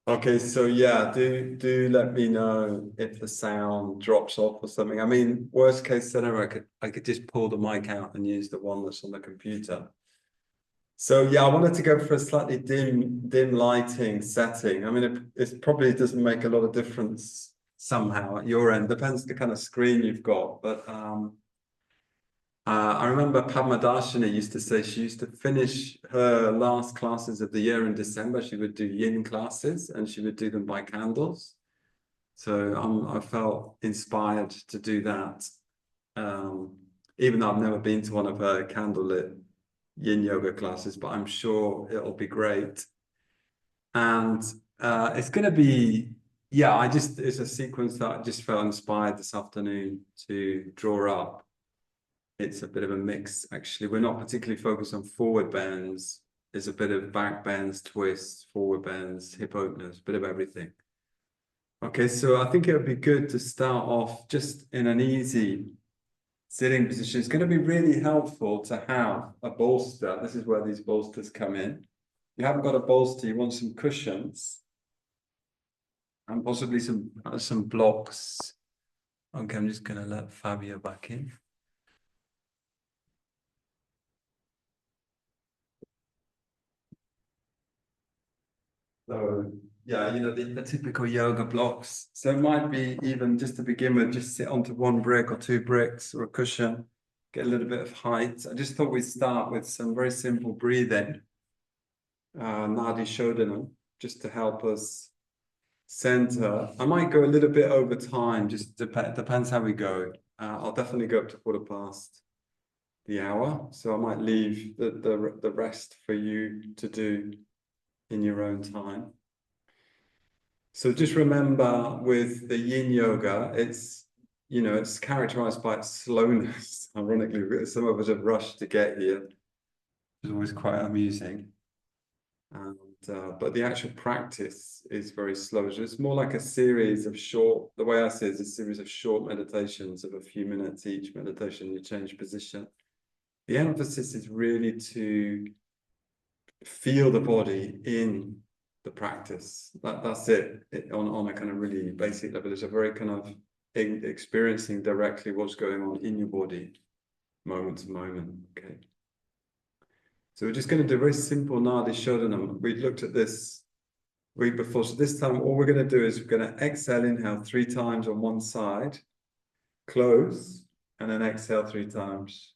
Okay, so yeah, do let me know if the sound drops off or something. I mean, worst case scenario, I could just pull the mic out and use the one that's on the computer. So yeah, I wanted to go for a slightly dim lighting setting. I mean, it probably doesn't make a lot of difference somehow at your end. Depends the kind of screen you've got. But I remember Padma used to say she used to finish her last classes of the year in December. She would do yin classes and she would do them by candles. So I felt inspired to do that. Um, Even though I've never been to one of her candlelit yin yoga classes, but I'm sure it'll be great. And it's going to be, yeah, it's a sequence that I just felt inspired this afternoon to draw up. It's a bit of a mix, actually. We're not particularly focused on forward bends. There's a bit of back bends, twists, forward bends, hip openers, a bit of everything. Okay, so I think it would be good to start off just in an easy sitting position. It's going to be really helpful to have a bolster. This is where these bolsters come in. You haven't got a bolster, you want some cushions and possibly some blocks. Okay, I'm just going to let Fabio back in. So yeah, the typical yoga blocks. So it might be even just to begin with, just sit onto one brick or two bricks or a cushion, get a little bit of height. I just thought we'd start with some very simple breathing, Nadi-Shodanam, just to help us center. I might go a little bit over time, just depends how we go. I'll definitely go up to 1/4 past the hour. So I might leave the rest for you to do in your own time. So just remember with the yin yoga, it's characterized by its slowness. Ironically, some of us have rushed to get here, which is always quite amusing. But the actual practice is very slow. So it's more like a series of short, the way I see it is a series of short meditations of a few minutes each meditation, you change position. The emphasis is really to feel the body in the practice. That's it, on a kind of really basic level. It's a very kind of experiencing directly what's going on in your body, moment to moment. Okay. So we're just going to do a very simple Nadi-Shodanam. We looked at this week before. So this time, all we're going to do is we're going to exhale, inhale 3 times on one side, close, and then exhale 3 times.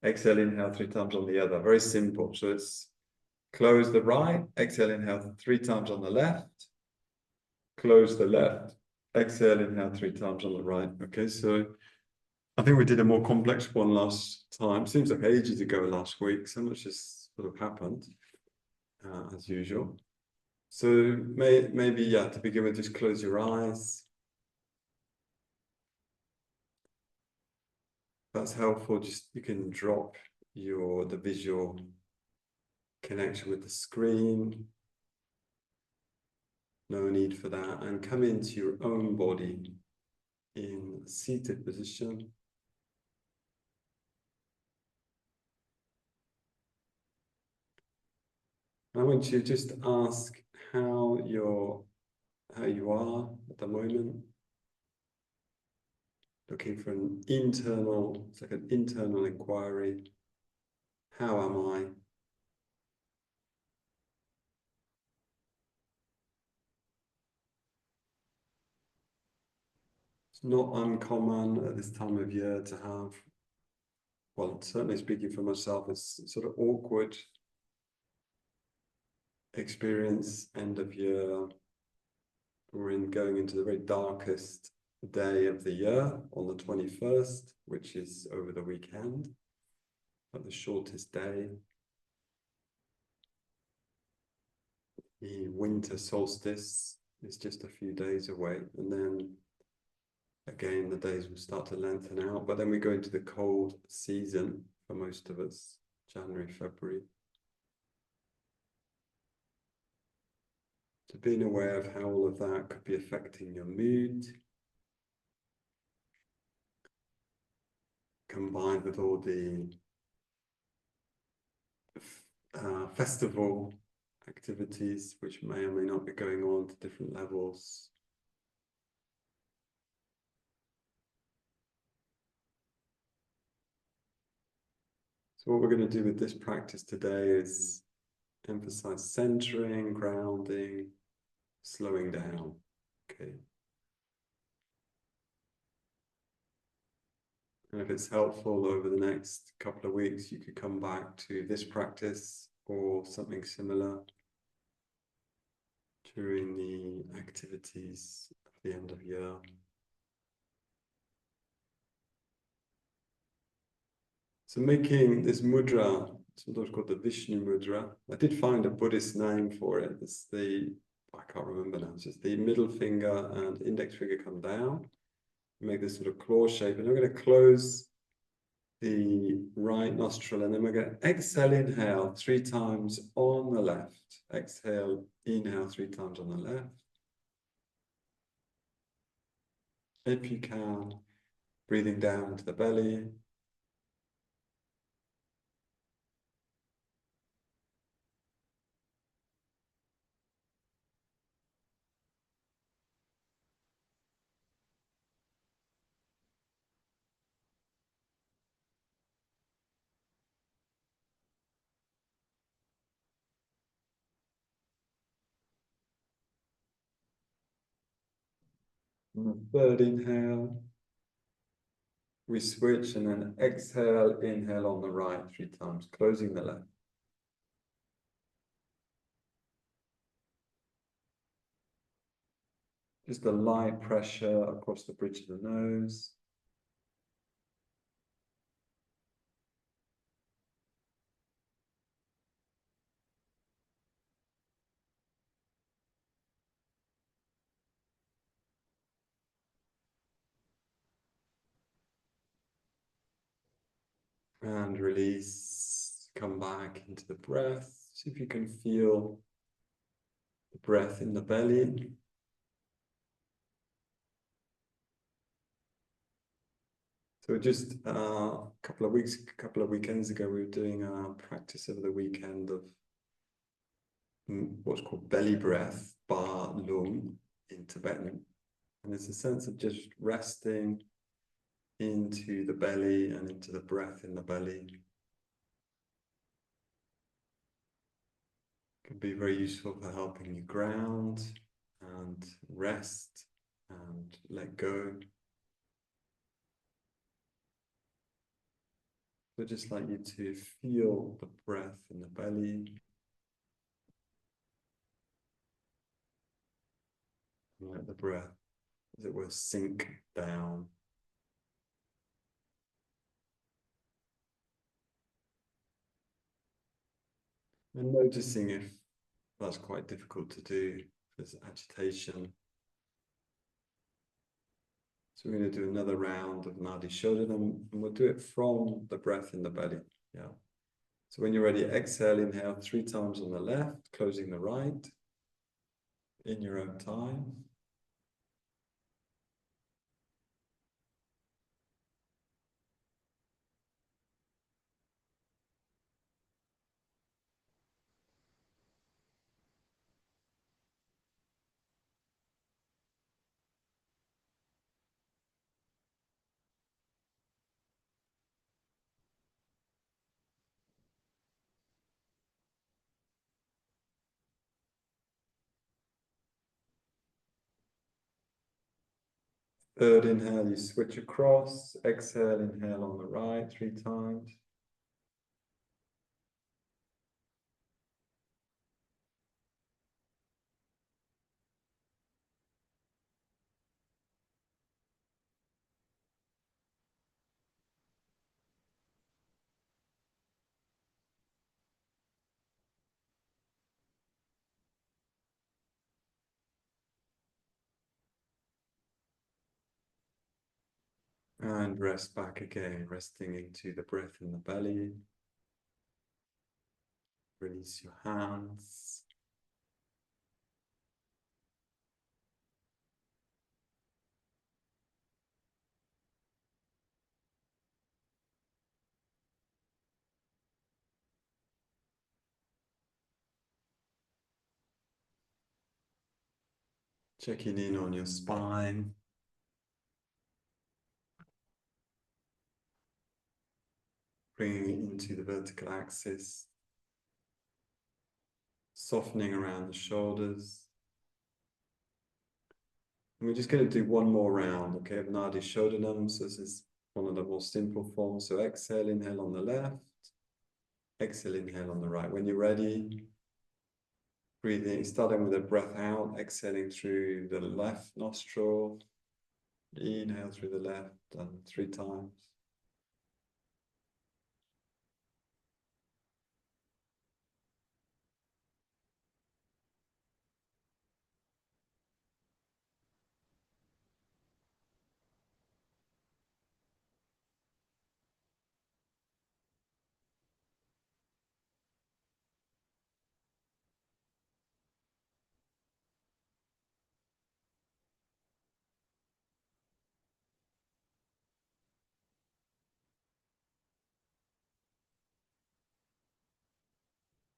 Exhale, inhale 3 times on the other. Very simple. So it's close the right, exhale, inhale 3 times on the left, close the left, exhale, inhale 3 times on the right. Okay, so I think we did a more complex one last time. Seems like ages ago last week. So much has sort of happened, as usual. So maybe, yeah, to begin with, just close your eyes. That's helpful. Just you can drop the visual connection with the screen. No need for that. And come into your own body in a seated position. I want you to just ask how you are at the moment. Looking for it's like an internal inquiry. How am I? It's not uncommon at this time of year to have, well, certainly speaking for myself, it's sort of awkward experience, end of year. We're going into the very darkest day of the year on the 21st, which is over the weekend, but the shortest day. The winter solstice is just a few days away, and then again the days will start to lengthen out, but then we go into the cold season for most of us, January, February. So being aware of how all of that could be affecting your mood, combined with all the festival activities which may or may not be going on to different levels. So what we're going to do with this practice today is emphasize centering, grounding, slowing down. Okay. And if it's helpful over the next couple of weeks, you could come back to this practice or something similar during the activities at the end of year. So making this mudra, sometimes called the Vishnu mudra. I did find a Buddhist name for it. It's the, I can't remember now, it's just the middle finger and index finger come down. Make this sort of claw shape. And I'm going to close the right nostril, and then we're going to exhale, inhale 3 times on the left. Exhale, inhale 3 times on the left. If you can, breathing down into the belly. On the third inhale, we switch, and then exhale, inhale on the right 3 times, closing the left. Just a light pressure across the bridge of the nose. And release, come back into the breath. See if you can feel the breath in the belly. So just a couple of weekends ago, we were doing a practice over the weekend of what's called belly breath, ba lung in Tibetan. And it's a sense of just resting into the belly and into the breath in the belly. Can be very useful for helping you ground and rest and let go. So just like you to feel the breath in the belly. And let the breath, as it were, sink down. And noticing if that's quite difficult to do, if there's agitation. So we're going to do another round of Nadi-Shodanam, and we'll do it from the breath in the belly. Yeah. So when you're ready, exhale, inhale 3 times on the left, closing the right, in your own time. Third inhale, you switch across, exhale, inhale on the right 3 times. And rest back again, resting into the breath in the belly. Release your hands. Checking in on your spine. Bringing it into the vertical axis. Softening around the shoulders. And we're just going to do one more round, okay, of Nadi-Shodanam. So this is one of the more simple forms. So exhale, inhale on the left. Exhale, inhale on the right. When you're ready, breathing, starting with a breath out, exhaling through the left nostril. Inhale through the left, done 3 times.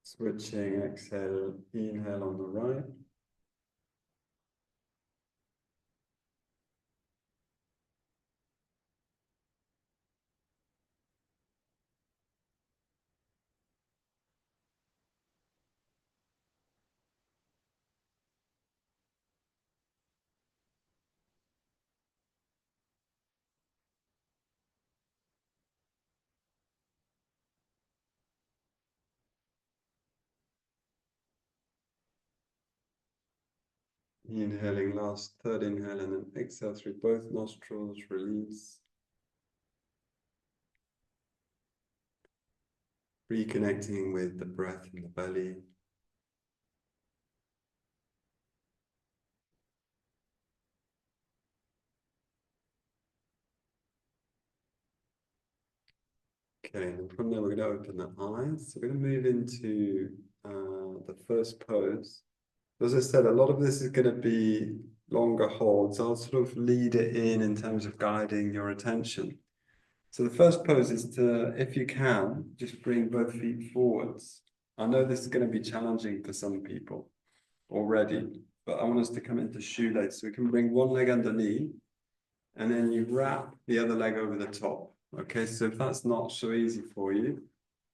Switching, exhale, inhale on the right. Inhaling last, third inhale, and then exhale through both nostrils, release. Reconnecting with the breath in the belly. Okay, and from there we're going to open the eyes. So we're going to move into the first pose. As I said, a lot of this is going to be longer holds. I'll sort of lead it in terms of guiding your attention. So the first pose is to, if you can, just bring both feet forwards. I know this is going to be challenging for some people already, but I want us to come into shoelace. So we can bring one leg underneath, and then you wrap the other leg over the top. Okay, so if that's not so easy for you,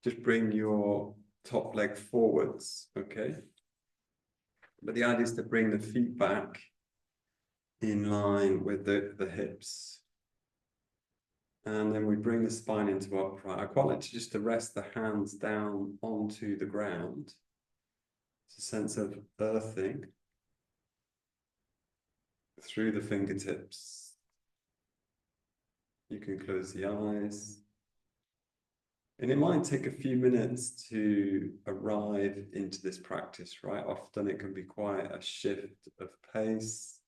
just bring your top leg forwards, okay? But the idea is to bring the feet back in line with the hips. And then we bring the spine into upright. I quite like to just to rest the hands down onto the ground. It's a sense of earthing through the fingertips. You can close the eyes. And it might take a few minutes to arrive into this practice, right? Often it can be quite a shift of pace.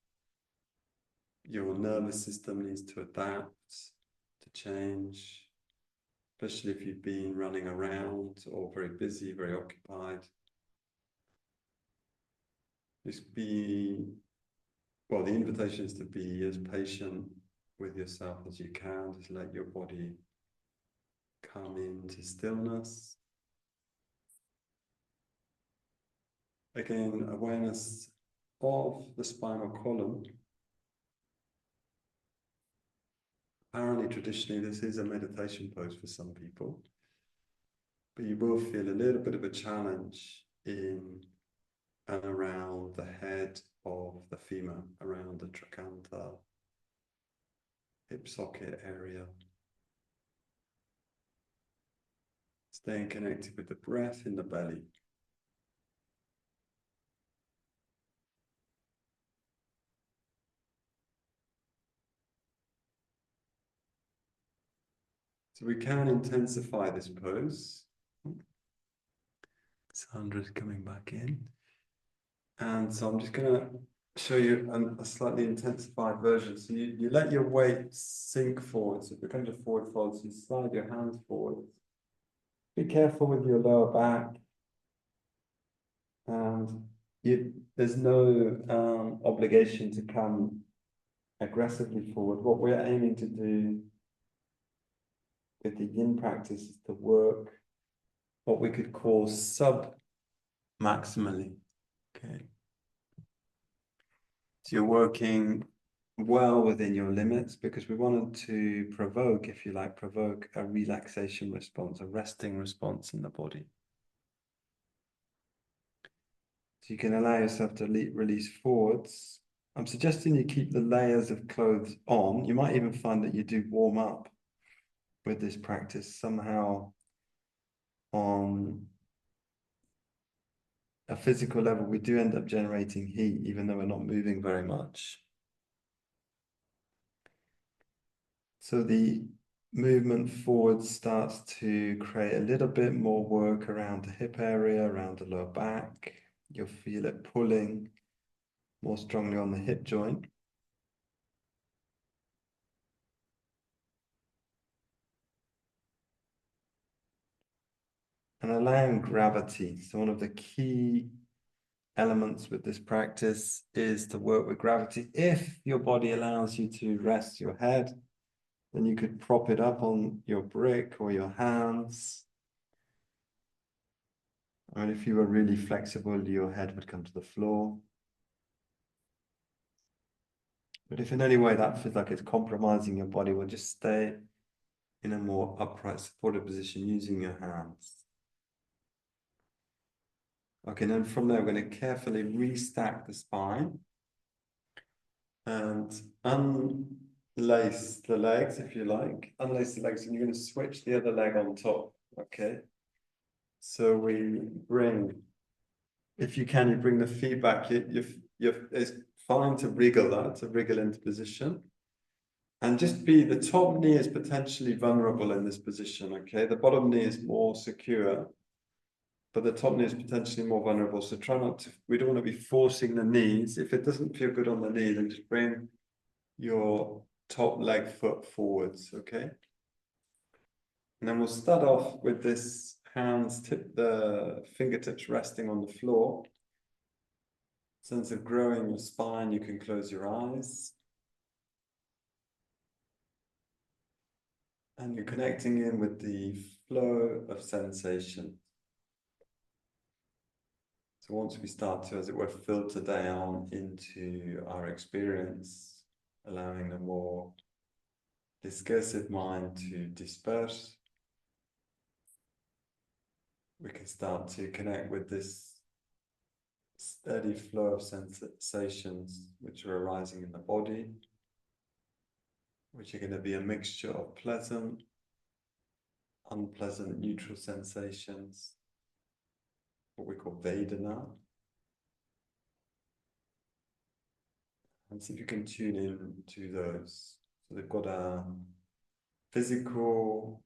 Your nervous system needs to adapt, to change, especially if you've been running around or very busy, very occupied. Just be, well, the invitation is to be as patient with yourself as you can. Just let your body come into stillness. Again, awareness of the spinal column. Apparently, traditionally, this is a meditation pose for some people, but you will feel a little bit of a challenge in and around the head of the femur, around the trochanter, hip socket area. Staying connected with the breath in the belly. So we can intensify this pose. Sandra's coming back in. And so I'm just going to show you a slightly intensified version. So you let your weight sink forward. So it becomes a forward fold. So you slide your hands forward. Be careful with your lower back. And there's no obligation to come aggressively forward. What we're aiming to do with the yin practice is to work what we could call sub-maximally. Okay. So you're working well within your limits because we wanted to provoke, if you like, provoke a relaxation response, a resting response in the body. So you can allow yourself to release forwards. I'm suggesting you keep the layers of clothes on. You might even find that you do warm up with this practice somehow on a physical level. We do end up generating heat even though we're not moving very much. So the movement forward starts to create a little bit more work around the hip area, around the lower back. You'll feel it pulling more strongly on the hip joint. And allowing gravity. So one of the key elements with this practice is to work with gravity. If your body allows you to rest your head, then you could prop it up on your brick or your hands. I mean, if you were really flexible, your head would come to the floor. But if in any way that feels like it's compromising your body, well, just stay in a more upright, supported position using your hands. Okay, then from there, we're going to carefully restack the spine and unlace the legs, if you like. Unlace the legs, and you're going to switch the other leg on top, okay? So we bring, if you can, you bring the feet back. It's fine to wriggle that, to wriggle into position. And just the top knee is potentially vulnerable in this position, okay? The bottom knee is more secure, but the top knee is potentially more vulnerable. So try not to, we don't want to be forcing the knees. If it doesn't feel good on the knee, then just bring your top leg foot forwards, okay? And then we'll start off with this hands, the fingertips resting on the floor. Sense of growing your spine, you can close your eyes. And you're connecting in with the flow of sensation. So once we start to, as it were, filter down into our experience, allowing the more discursive mind to disperse, we can start to connect with this steady flow of sensations which are arising in the body, which are going to be a mixture of pleasant, unpleasant, neutral sensations, what we call Vedana. And see if you can tune in to those. So they've got a physical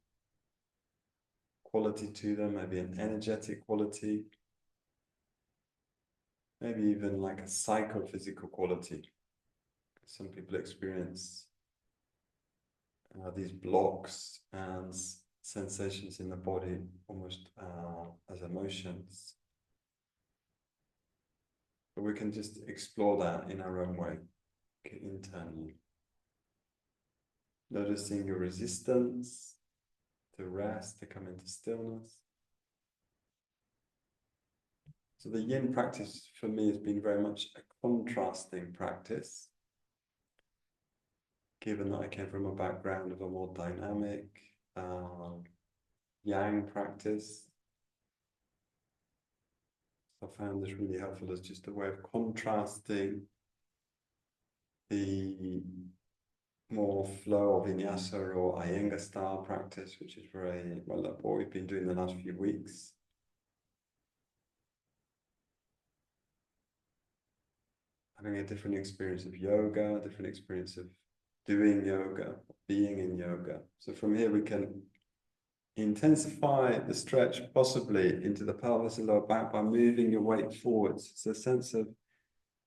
quality to them, maybe an energetic quality, maybe even like a psychophysical quality. Some people experience these blocks and sensations in the body almost as emotions. But we can just explore that in our own way, internally. Noticing your resistance to rest, to come into stillness. So the yin practice for me has been very much a contrasting practice. Given that I came from a background of a more dynamic yang practice, I found this really helpful as just a way of contrasting the more flow of vinyasa or Iyengar style practice, which is very well what we've been doing the last few weeks. Having a different experience of yoga, a different experience of doing yoga, being in yoga. So from here we can intensify the stretch possibly into the pelvis and lower back by moving your weight forwards. It's a sense of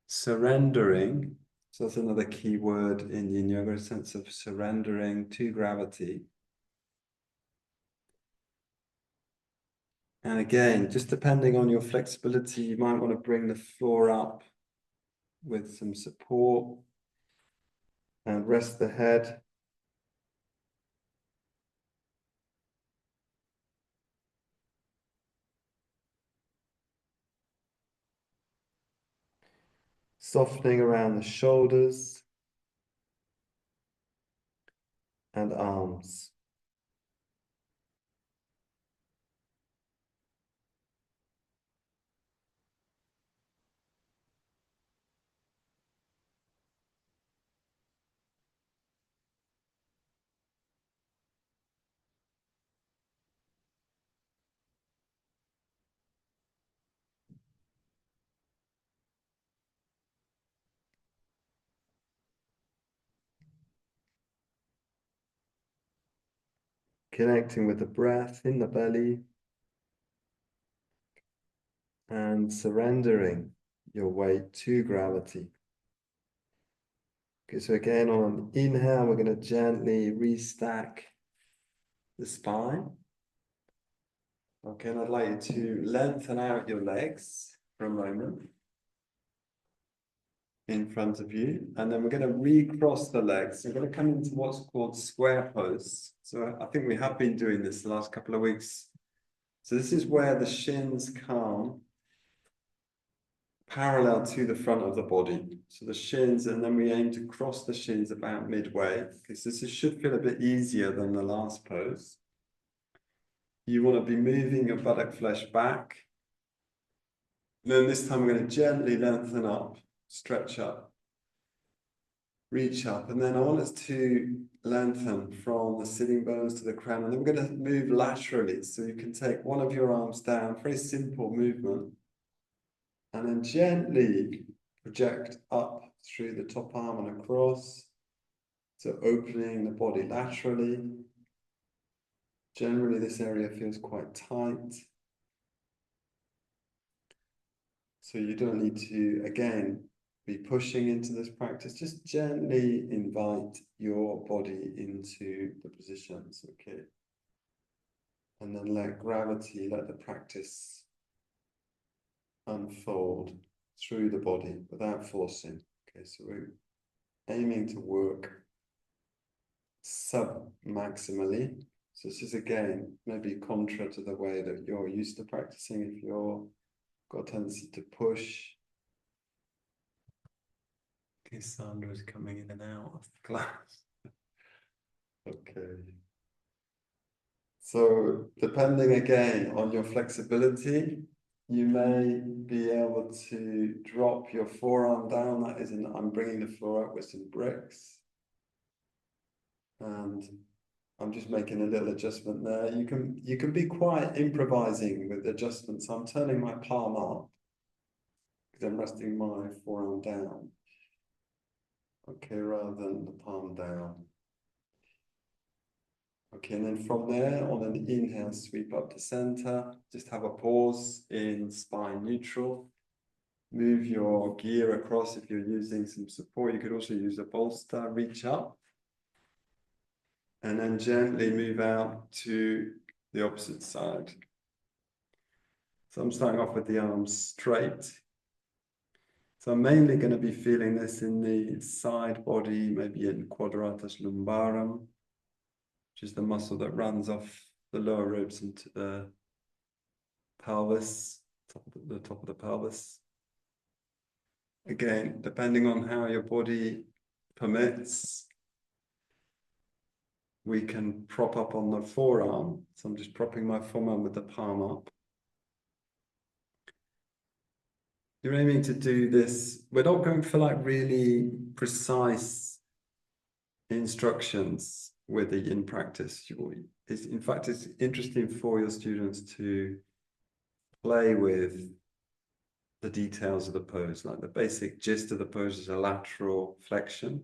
surrendering. So that's another key word in yin yoga, a sense of surrendering to gravity. And again, just depending on your flexibility, you might want to bring the floor up with some support and rest the head. Softening around the shoulders and arms. Connecting with the breath in the belly and surrendering your weight to gravity. Okay, so again, on an inhale, we're going to gently restack the spine. Okay, and I'd like you to lengthen out your legs for a moment in front of you, and then we're going to recross the legs. We're going to come into what's called square pose. So I think we have been doing this the last couple of weeks. So this is where the shins come parallel to the front of the body. So the shins, and then we aim to cross the shins about midway, because this should feel a bit easier than the last pose. You want to be moving your buttock flesh back. And then this time we're going to gently lengthen up, stretch up, reach up. And then I want us to lengthen from the sitting bones to the crown. And then we're going to move laterally. So you can take one of your arms down, very simple movement. And then gently project up through the top arm and across. So opening the body laterally. Generally, this area feels quite tight. So you don't need to, again, be pushing into this practice. Just gently invite your body into the positions, okay? And then let gravity, let the practice unfold through the body without forcing. Okay, so we're aiming to work sub-maximally. So this is, again, maybe contra to the way that you're used to practicing. If you're got a tendency to push. Okay, Sandra's coming in and out of the class. Okay. So depending again on your flexibility, you may be able to drop your forearm down. That is, I'm bringing the floor up with some bricks. And I'm just making a little adjustment there. You can be quite improvising with adjustments. I'm turning my palm up because I'm resting my forearm down. Okay, rather than the palm down. Okay, and then from there, on an inhale, sweep up to center. Just have a pause in spine neutral. Move your gear across if you're using some support. You could also use a bolster, reach up. And then gently move out to the opposite side. So I'm starting off with the arms straight. So I'm mainly going to be feeling this in the side body, maybe in quadratus lumbarum, which is the muscle that runs off the lower ribs into the pelvis, the top of the pelvis. Again, depending on how your body permits, we can prop up on the forearm. So I'm just propping my forearm with the palm up. You're aiming to do this. We're not going for like really precise instructions with the yin practice. In fact, it's interesting for your students to play with the details of the pose. Like the basic gist of the pose is a lateral flexion,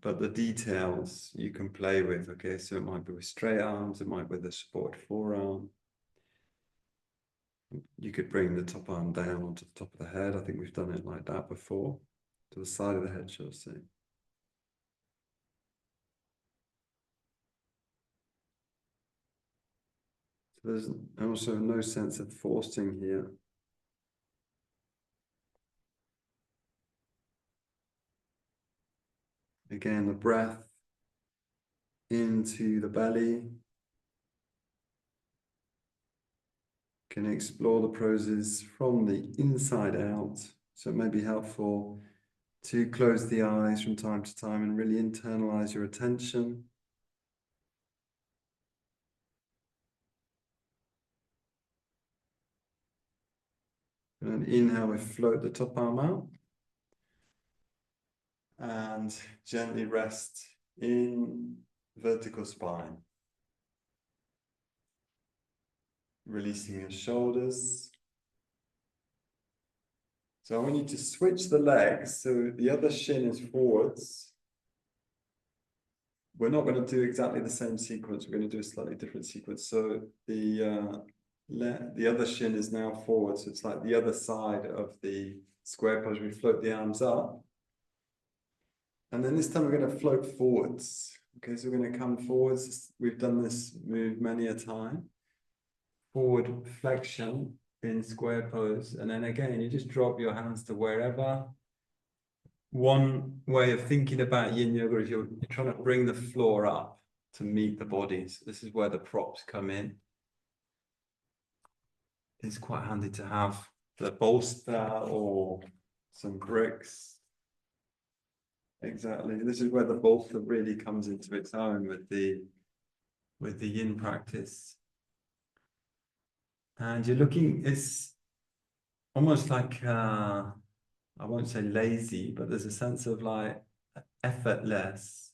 but the details you can play with. Okay, so it might be with straight arms, it might be with a support forearm. You could bring the top arm down onto the top of the head. I think we've done it like that before, to the side of the head, shall I say. So there's also no sense of forcing here. Again, the breath into the belly. Can explore the poses from the inside out. So it may be helpful to close the eyes from time to time and really internalize your attention. And inhale, we float the top arm out. And gently rest in vertical spine. Releasing your shoulders. So I want you to switch the legs so the other shin is forwards. We're not going to do exactly the same sequence. We're going to do a slightly different sequence. So the other shin is now forward. So it's like the other side of the square pose. We float the arms up. And then this time we're going to float forwards. Okay, so we're going to come forwards. We've done this move many a time. Forward flexion in square pose. And then again, you just drop your hands to wherever. One way of thinking about yin yoga is you're trying to bring the floor up to meet the body. So this is where the props come in. It's quite handy to have the bolster or some bricks. Exactly. This is where the bolster really comes into its own with the yin practice. And you're looking, it's almost like I won't say lazy, but there's a sense of like effortless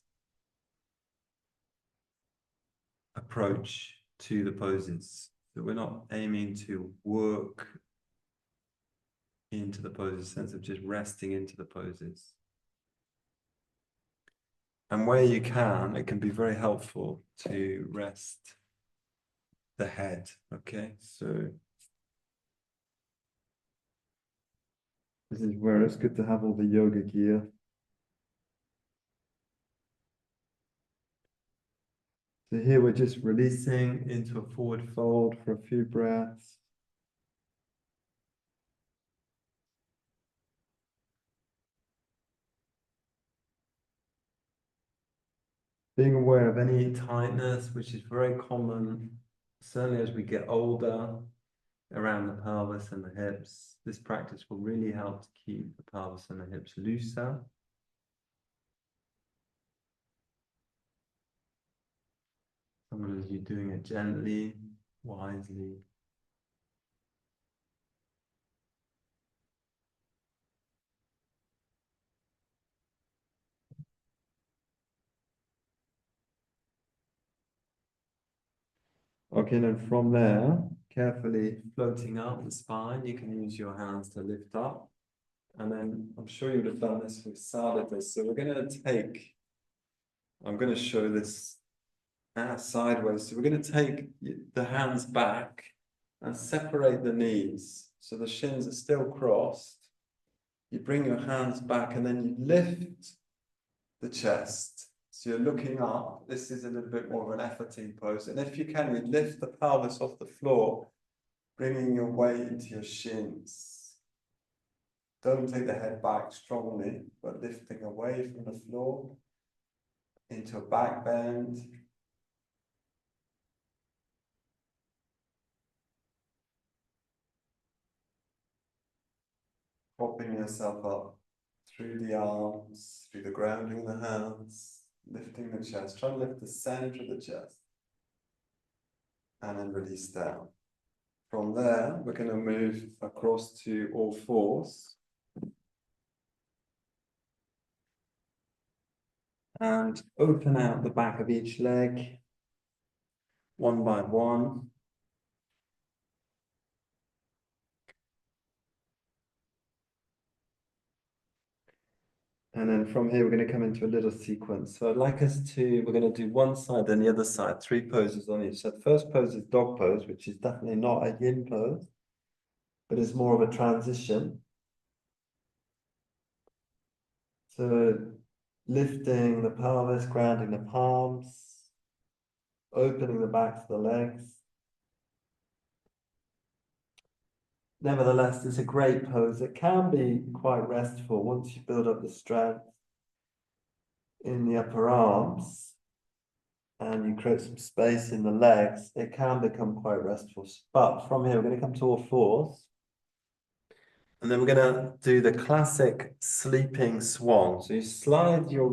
approach to the poses. So we're not aiming to work into the poses, sense of just resting into the poses. And where you can, it can be very helpful to rest the head, okay? So this is where it's good to have all the yoga gear. So here we're just releasing into a forward fold for a few breaths. Being aware of any tightness, which is very common, certainly as we get older, around the pelvis and the hips. This practice will really help to keep the pelvis and the hips looser. As you're doing it gently, wisely. Okay, and from there, carefully floating up the spine, you can use your hands to lift up. And then I'm sure you would have done this with Sadhana. So we're going to take, I'm going to show this sideways. So we're going to take the hands back and separate the knees. So the shins are still crossed. You bring your hands back and then you lift the chest. So you're looking up. This is a little bit more of an efforting pose. And if you can, you lift the pelvis off the floor, bringing your weight into your shins. Don't take the head back strongly, but lifting away from the floor into a back bend. Propping yourself up through the arms, through the grounding of the hands, lifting the chest. Try and lift the center of the chest. And then release down. From there, we're going to move across to all fours. And open out the back of each leg, one by one. And then from here, we're going to come into a little sequence. So I'd like us to, we're going to do one side, then the other side, 3 poses on each. So the first pose is dog pose, which is definitely not a yin pose, but it's more of a transition. So lifting the pelvis, grounding the palms, opening the backs of the legs. Nevertheless, it's a great pose. It can be quite restful once you build up the strength in the upper arms and you create some space in the legs. It can become quite restful. But from here, we're going to come to all fours. And then we're gonna do the classic sleeping swan. So you slide your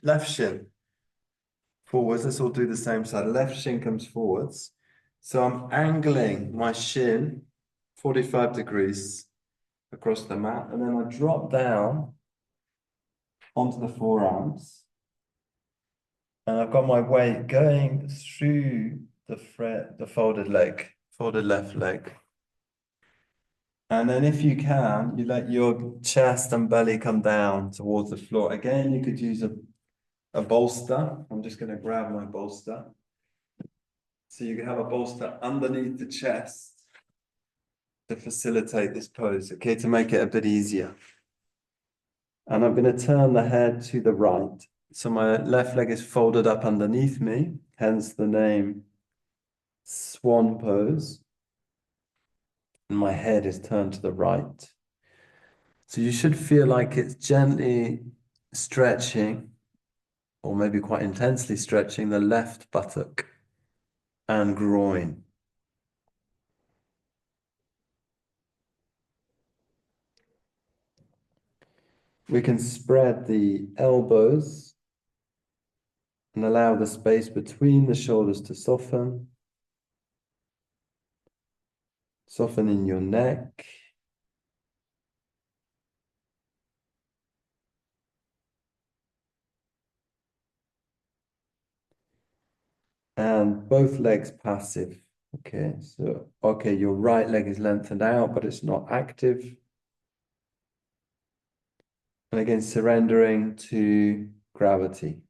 left shin forwards. Let's all do the same side. Left shin comes forwards. So I'm angling my shin 45 degrees across the mat, and then I drop down onto the forearms. And I've got my weight going through the folded left leg. And then if you can, you let your chest and belly come down towards the floor. Again, you could use a bolster. I'm just going to grab my bolster. So you can have a bolster underneath the chest to facilitate this pose, okay, to make it a bit easier. And I'm going to turn the head to the right. So my left leg is folded up underneath me, hence the name swan pose. And my head is turned to the right. So you should feel like it's gently stretching, or maybe quite intensely stretching, the left buttock and groin. We can spread the elbows and allow the space between the shoulders to soften. Soften in your neck. And both legs passive. Okay, so, okay, your right leg is lengthened out, but it's not active. And again, surrendering to gravity.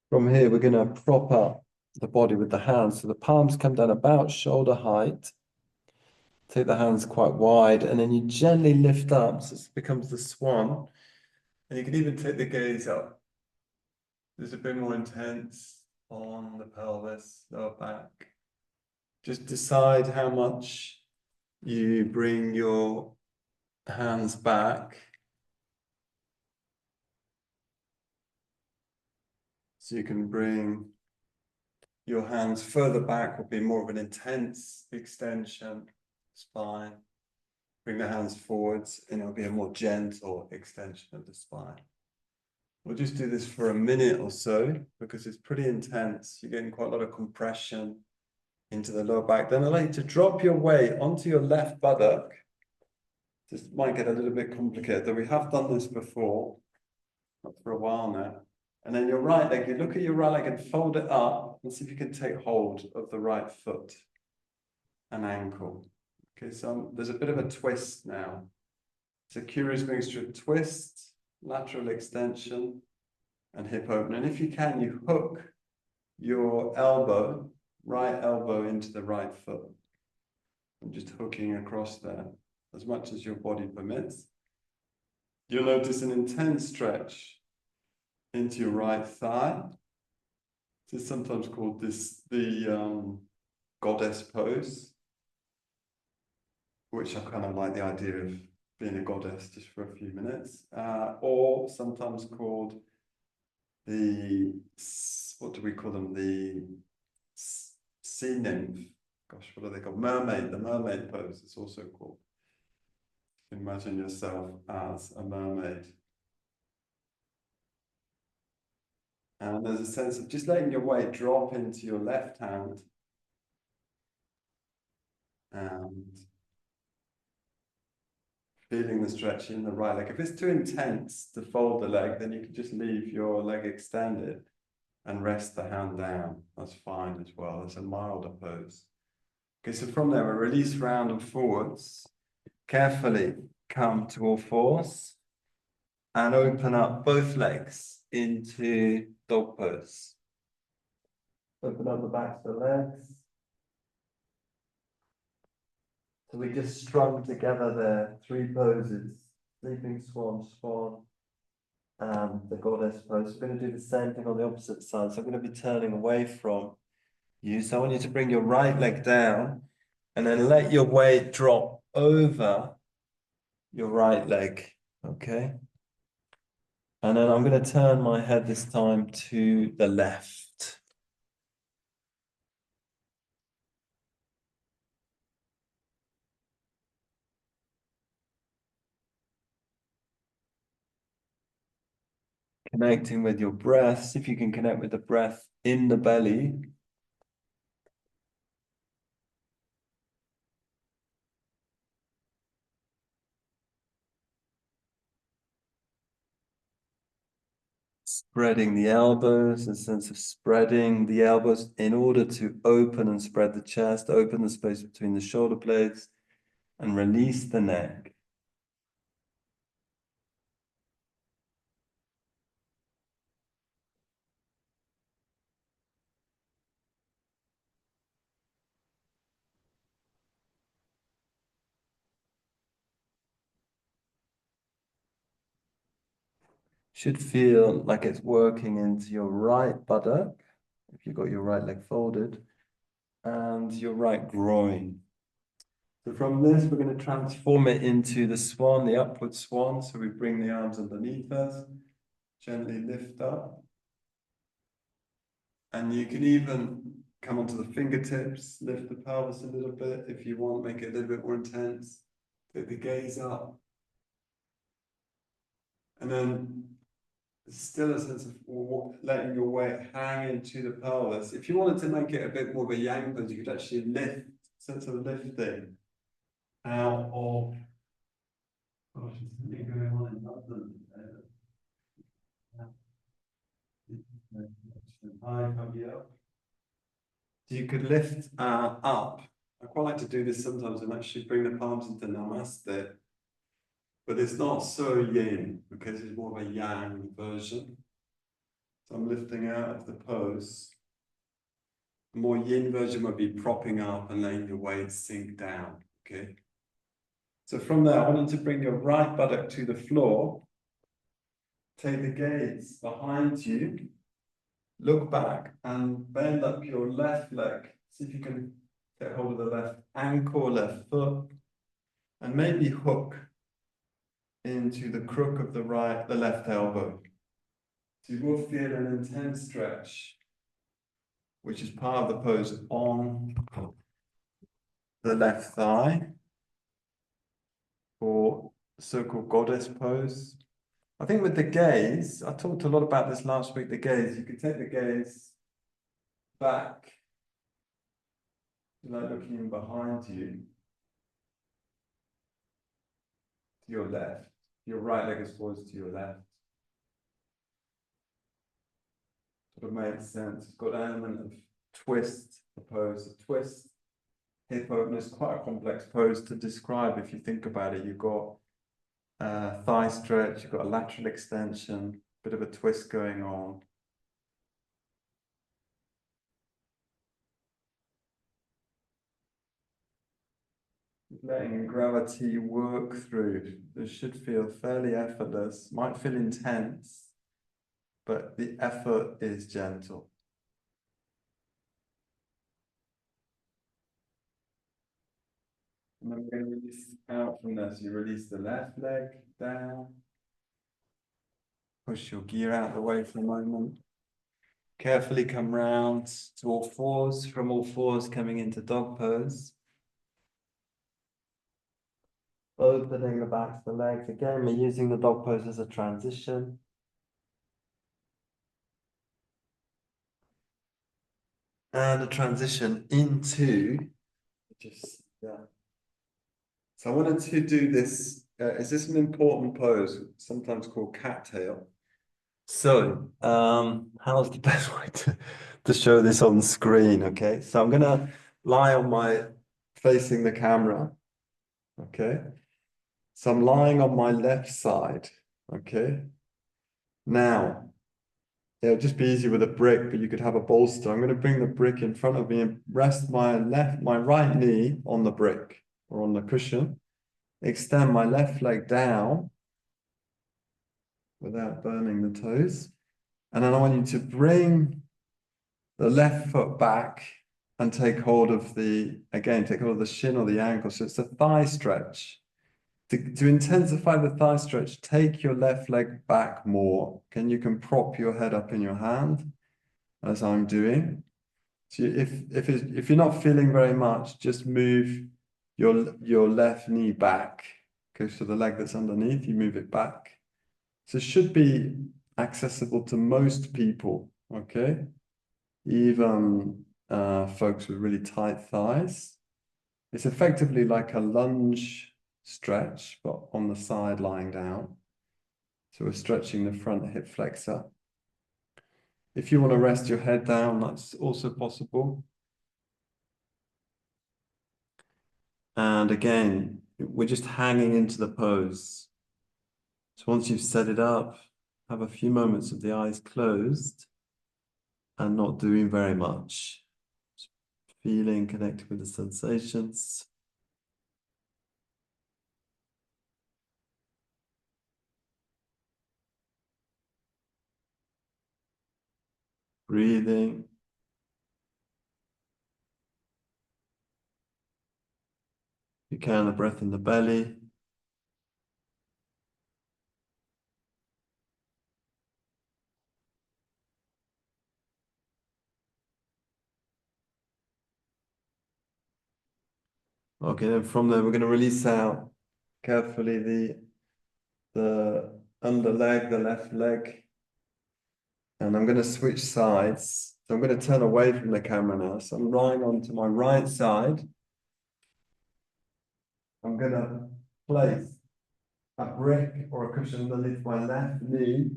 From here, we're going to prop up the body with the hands. So the palms come down about shoulder height. Take the hands quite wide, and then you gently lift up, so it becomes the swan. And you can even take the gaze up. There's a bit more intense on the pelvis, lower back. Just decide how much you bring your hands back. So you can bring your hands further back, will be more of an intense extension, spine. Bring the hands forwards, and it'll be a more gentle extension of the spine. We'll just do this for a minute or so, because it's pretty intense. You're getting quite a lot of compression into the lower back. Then I'd like you to drop your weight onto your left buttock. This might get a little bit complicated, though we have done this before, not for a while now. And then your right leg, you look at your right leg and fold it up and see if you can take hold of the right foot and ankle. Okay, so there's a bit of a twist now. So curious mixture of twist, lateral extension, and hip open. And if you can, you hook your elbow, right elbow into the right foot. I'm just hooking across there as much as your body permits. You'll notice an intense stretch into your right thigh. This is sometimes called the goddess pose, which I kind of like the idea of being a goddess just for a few minutes, or sometimes called the, what do we call them? The sea nymph. Gosh, what are they called? Mermaid, the mermaid pose, it's also called. Imagine yourself as a mermaid. And there's a sense of just letting your weight drop into your left hand. And feeling the stretch in the right leg. If it's too intense to fold the leg, then you can just leave your leg extended and rest the hand down. That's fine as well. It's a milder pose. Okay, so from there, we release round and forwards. Carefully come to all fours and open up both legs into dog pose. Open up the backs of the legs. So we just strung together there 3 poses: sleeping swan, swan, and the goddess pose. We're going to do the same thing on the opposite side. So I'm going to be turning away from you. So I want you to bring your right leg down and then let your weight drop over your right leg. Okay. And then I'm going to turn my head this time to the left. Connecting with your breath. See if you can connect with the breath in the belly. Spreading the elbows, a sense of spreading the elbows in order to open and spread the chest, open the space between the shoulder blades, and release the neck. Should feel like it's working into your right buttock, if you've got your right leg folded, and your right groin. So from this, we're going to transform it into the swan, the upward swan. So we bring the arms underneath us, gently lift up. And you can even come onto the fingertips, lift the pelvis a little bit if you want, make it a little bit more intense. Take the gaze up. And then still a sense of letting your weight hang into the pelvis. If you wanted to make it a bit more of a yang pose, you could actually lift, sense of lifting out of, gosh, there's something going on in London. Hi, come here. So you could lift up. I quite like to do this sometimes and actually bring the palms into namaste. But it's not so yin because it's more of a yang version. So I'm lifting out of the pose. The more yin version would be propping up and letting your weight sink down. Okay. So from there, I want you to bring your right buttock to the floor. Take the gaze behind you. Look back and bend up your left leg. See if you can get hold of the left ankle, left foot, and maybe hook into the crook of the left elbow. So you will feel an intense stretch, which is part of the pose on the left thigh, or so-called goddess pose. I think with the gaze, I talked a lot about this last week, the gaze, you can take the gaze back, like looking in behind you, to your left. Your right leg is forward to your left. Sort of makes sense. It's got an element of twist, the pose, a twist, hip openers, quite a complex pose to describe if you think about it. You've got thigh stretch, you've got a lateral extension, bit of a twist going on. Letting gravity work through. This should feel fairly effortless, might feel intense, but the effort is gentle. And then we're going to release out from there. So you release the left leg down. Push your gear out of the way for a moment. Carefully come round to all fours, from all fours coming into dog pose. Opening the backs of the legs. Again, we're using the dog pose as a transition. And a transition into just, yeah. So I wanted to do this. Is this an important pose, sometimes called cattail? So, how's the best way to show this on screen? Okay, so I'm gonna lie on my facing the camera. Okay, so I'm lying on my left side. Okay, now it'll just be easy with a brick, but you could have a bolster. I'm going to bring the brick in front of me and rest my right knee on the brick or on the cushion. Extend my left leg down. without burning the toes. And then I want you to bring the left foot back and take hold of take hold of the shin or the ankle. So it's a thigh stretch. To intensify the thigh stretch, take your left leg back more. You can prop your head up in your hand, as I'm doing. So if you're not feeling very much, just move your left knee back. Okay, so the leg that's underneath, you move it back. So it should be accessible to most people, okay? Even folks with really tight thighs. It's effectively like a lunge stretch, but on the side lying down. So we're stretching the front hip flexor. If you want to rest your head down, that's also possible. And again, we're just hanging into the pose. So once you've set it up, have a few moments of the eyes closed and not doing very much. Just feeling connected with the sensations. Breathing. You can, the breath in the belly. Okay, then from there, we're going to release out carefully the under leg, the left leg. And I'm going to switch sides. So I'm going to turn away from the camera now. So I'm lying onto my right side. I'm going to place a brick or a cushion underneath my left knee.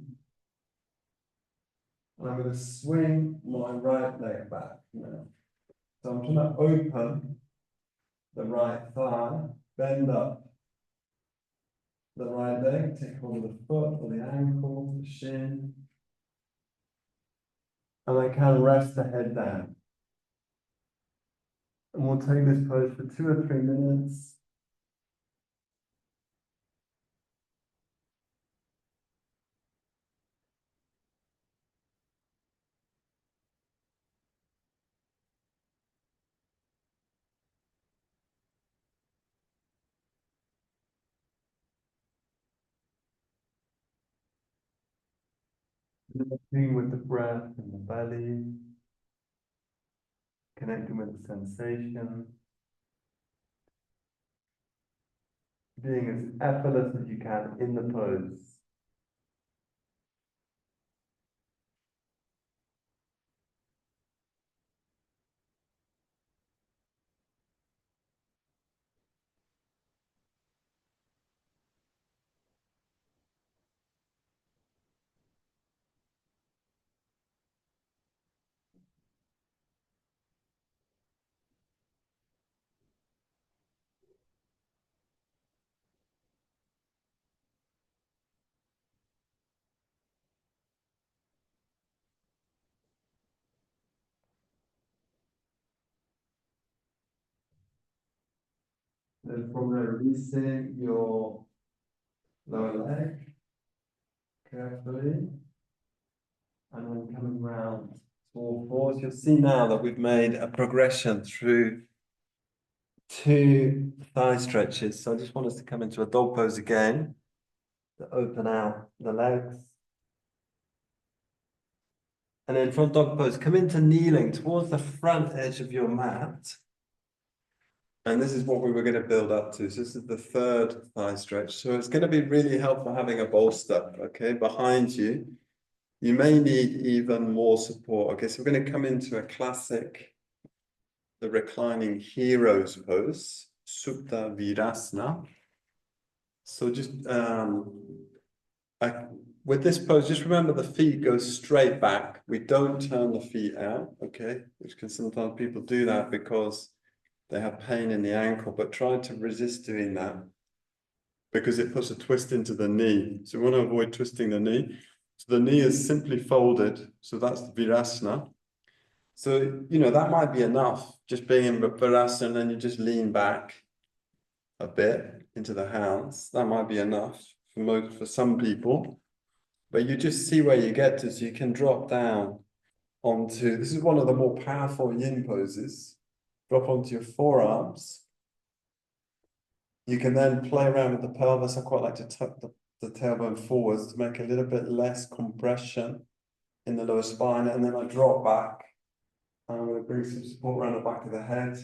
And I'm going to swing my right leg back now. So I'm trying to open the right thigh, bend up the right leg, take hold of the foot or the ankle, the shin. And I can rest the head down. And we'll take this pose for 2 or 3 minutes. Connecting with the breath in the belly, connecting with the sensation, being as effortless as you can in the pose. Then from there, releasing your lower leg carefully, and then coming round to all fours. You'll see now that we've made a progression through 2 thigh stretches. So I just want us to come into a dog pose again, to open out the legs. And then from dog pose, come into kneeling towards the front edge of your mat. And this is what we were going to build up to. So this is the 3rd thigh stretch. So it's going to be really helpful having a bolster, okay, behind you. You may need even more support. Okay, so we're going to come into a classic, the reclining hero's pose, Supta Virasana. So just with this pose, just remember the feet go straight back. We don't turn the feet out, okay? Which can sometimes people do that because they have pain in the ankle, but try to resist doing that because it puts a twist into the knee. So we want to avoid twisting the knee. So the knee is simply folded. So that's the Virasana. So, that might be enough, just being in Virasana, and then you just lean back a bit into the hands. That might be enough for some people. but you just see where you get to, so you can drop down onto, this is one of the more powerful yin poses. Drop onto your forearms. You can then play around with the pelvis. I quite like to tuck the tailbone forwards to make a little bit less compression in the lower spine, and then I drop back. I'm going to bring some support around the back of the head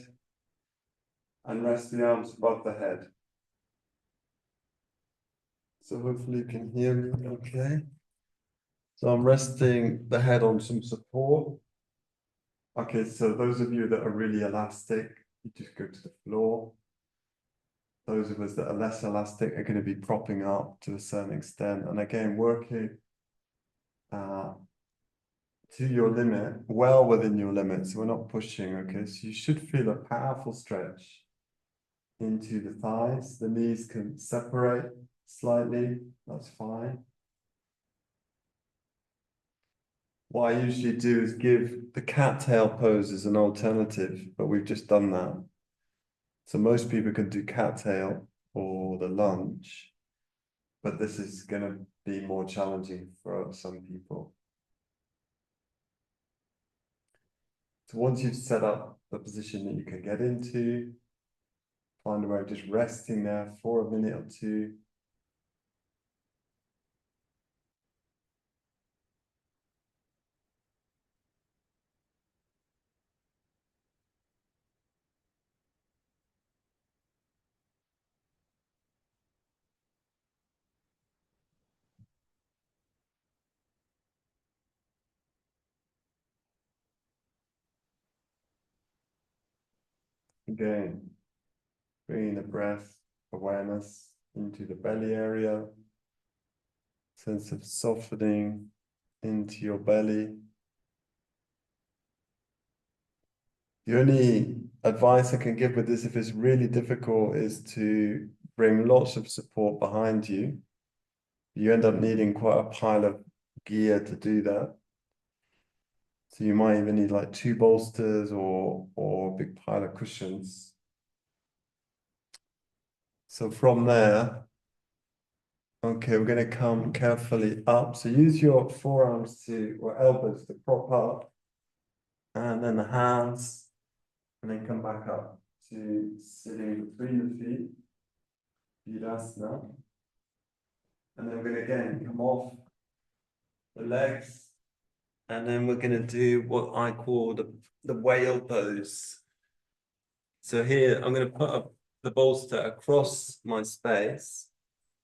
and rest the arms above the head. So hopefully you can hear me okay. So I'm resting the head on some support. Okay, so those of you that are really elastic, you just go to the floor. Those of us that are less elastic are going to be propping up to a certain extent. And again, working to your limit, well within your limit. So we're not pushing, okay? So you should feel a powerful stretch into the thighs. The knees can separate slightly, that's fine. What I usually do is give the cattail pose as an alternative, but we've just done that. So most people can do cattail or the lunge, but this is going to be more challenging for some people. So once you've set up the position that you can get into, find a way of just resting there for a minute or two. Again, bringing the breath awareness into the belly area, sense of softening into your belly. The only advice I can give with this, if it's really difficult, is to bring lots of support behind you. You end up needing quite a pile of gear to do that. So you might even need like 2 bolsters or a big pile of cushions. So from there, okay, we're going to come carefully up. So use your forearms or elbows to prop up, and then the hands, and then come back up to sitting between the feet, Virasana. And then we're going to again come off the legs, and then we're going to do what I call the whale pose. So here I'm going to put up the bolster across my space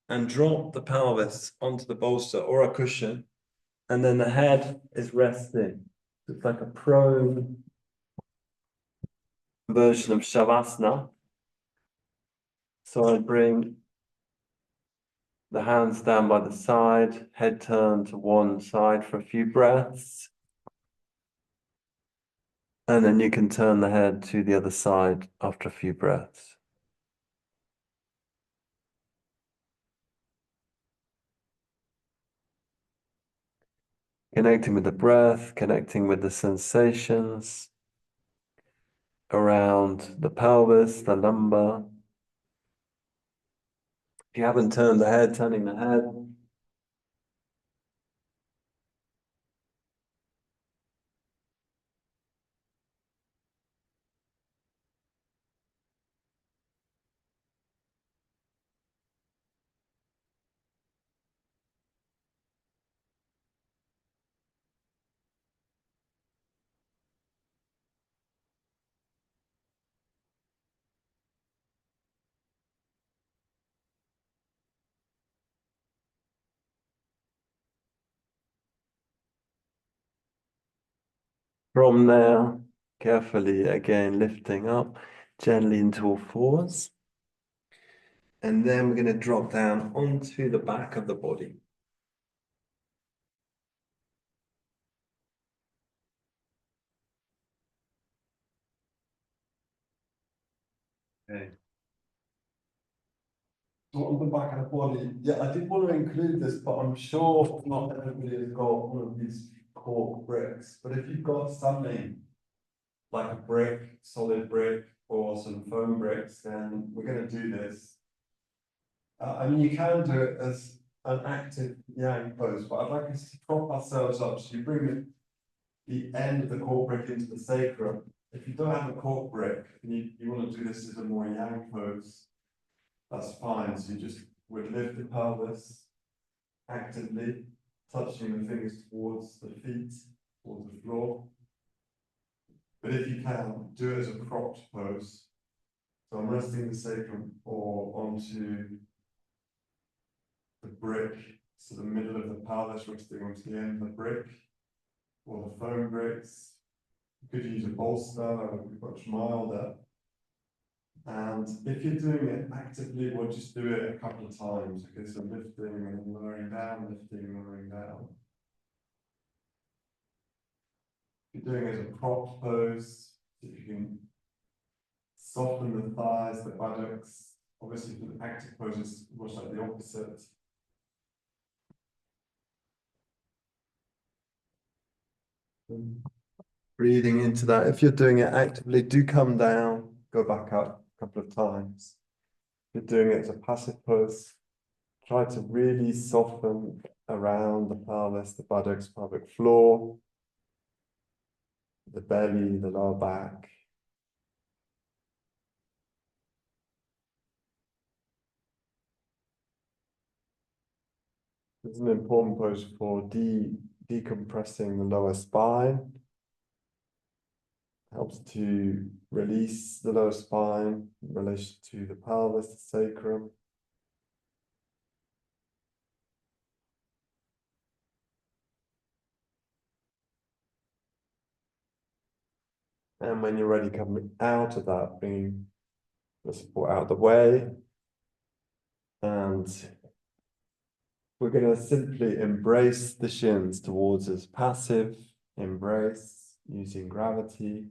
and drop the pelvis onto the bolster or a cushion, and then the head is resting. It's like a prone version of Shavasana. So I bring the hands down by the side, head turned to one side for a few breaths. And then you can turn the head to the other side after a few breaths. Connecting with the breath, connecting with the sensations around the pelvis, the lumbar. If you haven't turned the head, turning the head. From there, carefully again lifting up gently into all fours. And then we're going to drop down onto the back of the body. Okay. So on the back of the body, yeah, I did want to include this, but I'm sure not everybody has got one of these cork bricks. But if you've got something like a brick, solid brick, or some foam bricks, then we're going to do this. I mean, you can do it as an active yang pose, but I'd like us to prop ourselves up. So you bring the end of the core brick into the sacrum. If you don't have a core brick and you want to do this as a more yang pose, that's fine. So you just would lift the pelvis actively, touching the fingers towards the feet, towards the floor. But if you can, do it as a propped pose. So I'm resting the sacrum or onto the brick, so the middle of the pelvis resting onto the end of the brick, or the foam bricks. You could use a bolster, that would be much milder. And if you're doing it actively, we'll just do it a couple of times. Okay, so lifting and lowering down, lifting and lowering down. If you're doing it as a propped pose, if you can soften the thighs, the buttocks. Obviously, for the active poses, much like the opposite. Breathing into that. If you're doing it actively, do come down, go back up a couple of times. If you're doing it as a passive pose, try to really soften around the pelvis, the buttocks, pelvic floor, the belly, the lower back. This is an important pose for decompressing the lower spine. Helps to release the lower spine in relation to the pelvis, the sacrum. And when you're ready, coming out of that, bringing the support out of the way. And we're going to simply embrace the shins towards us. Passive embrace using gravity,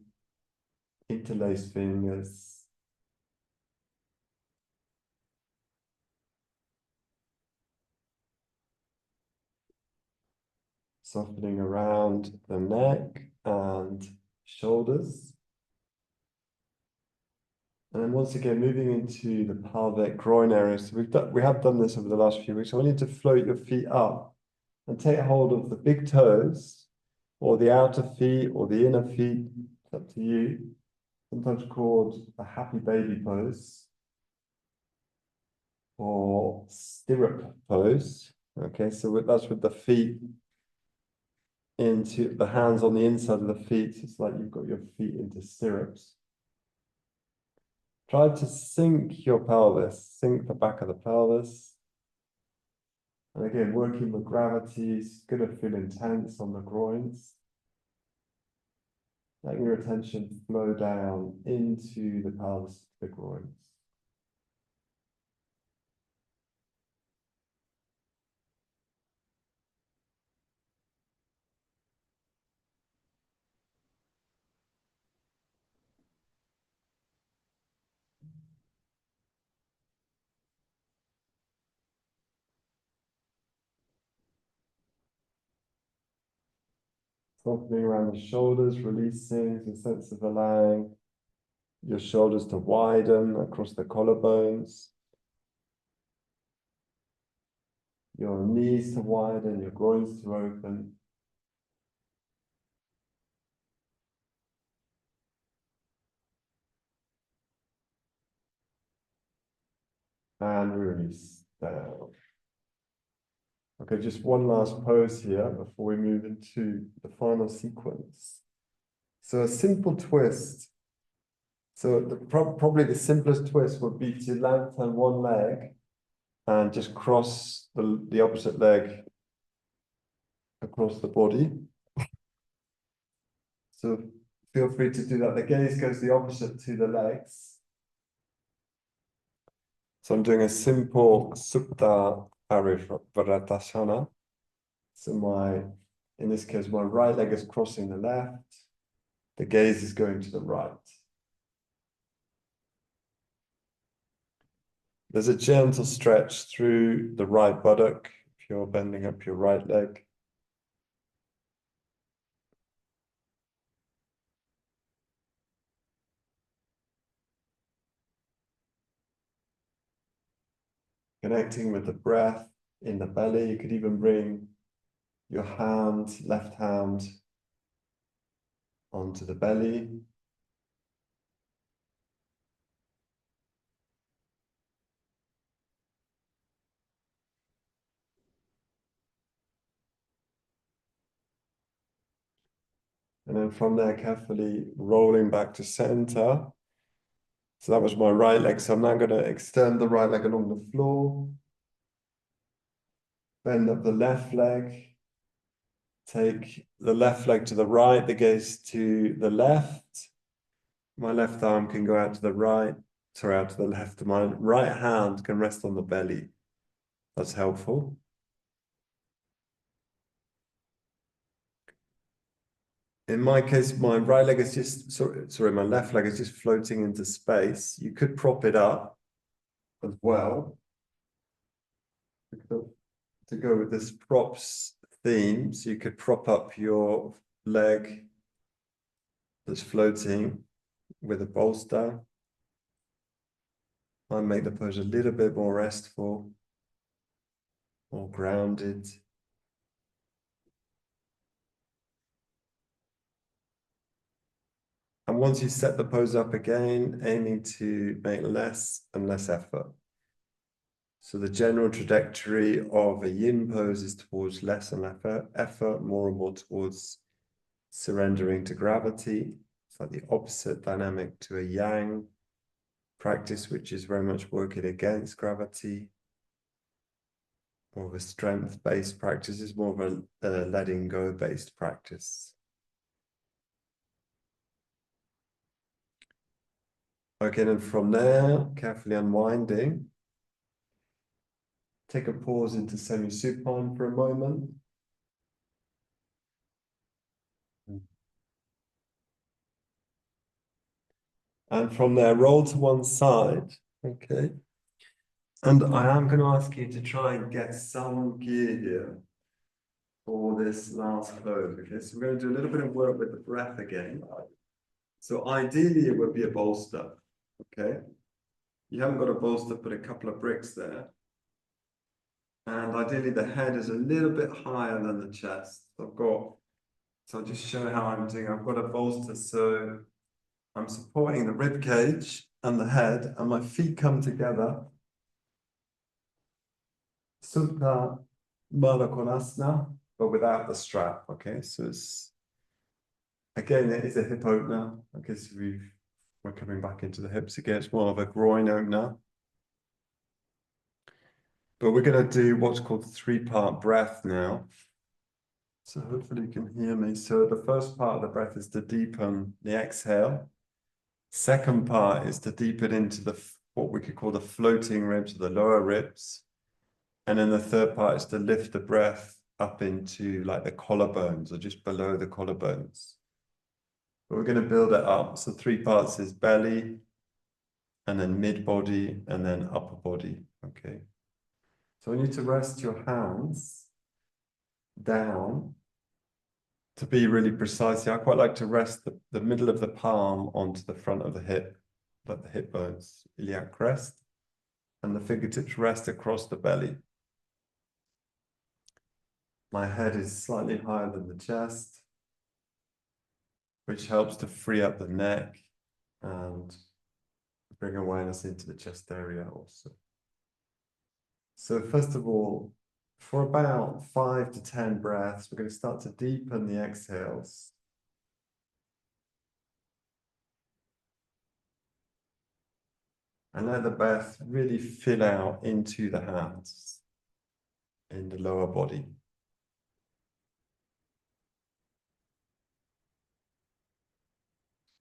interlace fingers. Softening around the neck and shoulders. And then once again, moving into the pelvic groin area. So we have done this over the last few weeks. I want you to float your feet up and take hold of the big toes or the outer feet or the inner feet. It's up to you. Sometimes called a happy baby pose or stirrup pose. Okay, so that's with the feet into the hands on the inside of the feet. It's like you've got your feet into stirrups. Try to sink your pelvis, sink the back of the pelvis. And again, working with gravity is going to feel intense on the groins. Letting your attention flow down into the pelvis, the groins. Softening around the shoulders, releasing the sense of allowing your shoulders to widen across the collarbones. Your knees to widen, your groins to open. And release down. Okay, just one last pose here before we move into the final sequence. So a simple twist. So probably the simplest twist would be to lengthen one leg and just cross the opposite leg across the body. So feel free to do that. The gaze goes the opposite to the legs. So I'm doing a simple Supta Parivrtasana. So in this case, my right leg is crossing the left. The gaze is going to the right. There's a gentle stretch through the right buttock if you're bending up your right leg. Connecting with the breath in the belly. You could even bring your hand, left hand, onto the belly. And then from there, carefully rolling back to center. So that was my right leg. So I'm now going to extend the right leg along the floor. Bend up the left leg. Take the left leg to the right, the gaze to the left. My left arm can go out to the right, sorry, out to the left. My right hand can rest on the belly. That's helpful. In my case, my right leg is just, sorry, my left leg is just floating into space. You could prop it up as well. To go with this props theme, so you could prop up your leg that's floating with a bolster. I make the pose a little bit more restful, more grounded. And once you set the pose up again, aiming to make less and less effort. So the general trajectory of a yin pose is towards less and less effort, more and more towards surrendering to gravity. It's like the opposite dynamic to a yang practice, which is very much working against gravity. More of a strength-based practice is more of a letting go-based practice. Okay, and from there, carefully unwinding. Take a pause into semi-supine for a moment. And from there, roll to one side. Okay. And I am going to ask you to try and get some gear here for this last pose. Okay, so we're going to do a little bit of work with the breath again. So ideally, it would be a bolster. Okay. You haven't got a bolster, put a couple of bricks there. And ideally, the head is a little bit higher than the chest. So I'll just show how I'm doing. I've got a bolster, so I'm supporting the rib cage and the head, and my feet come together. Supta Baddha Konasana, but without the strap. Okay, so it's again, it is a hip opener. Okay, so we're coming back into the hips again. It's more of a groin opener. But we're going to do what's called 3-part breath now. So hopefully you can hear me. So the first part of the breath is to deepen the exhale. Second part is to deepen into what we could call the floating ribs, or the lower ribs. And then the third part is to lift the breath up into like the collarbones, or just below the collarbones. But we're going to build it up. So 3 parts is belly, and then mid body, and then upper body. Okay. So I need to rest your hands down. To be really precise, I quite like to rest the middle of the palm onto the front of the hip, like the hip bones, iliac crest, and the fingertips rest across the belly. My head is slightly higher than the chest, which helps to free up the neck and bring awareness into the chest area also. So first of all, for about 5 to 10 breaths, we're going to start to deepen the exhales. And let the breath really fill out into the hands, in the lower body.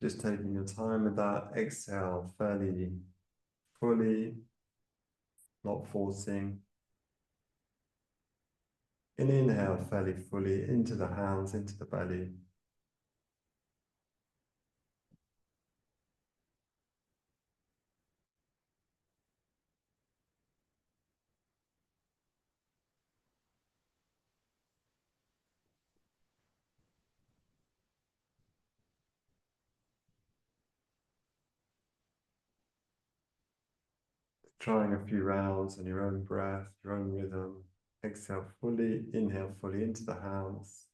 Just taking your time with that. Exhale fairly fully, not forcing. And inhale fairly fully into the hands, into the belly. Trying a few rounds on your own breath, your own rhythm. Exhale fully, inhale fully into the hands.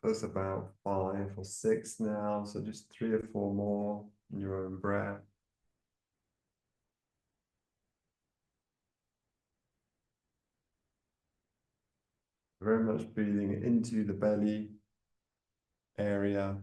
So it's about 5 or 6 now, so just 3 or 4 more in your own breath. Very much breathing into the belly area.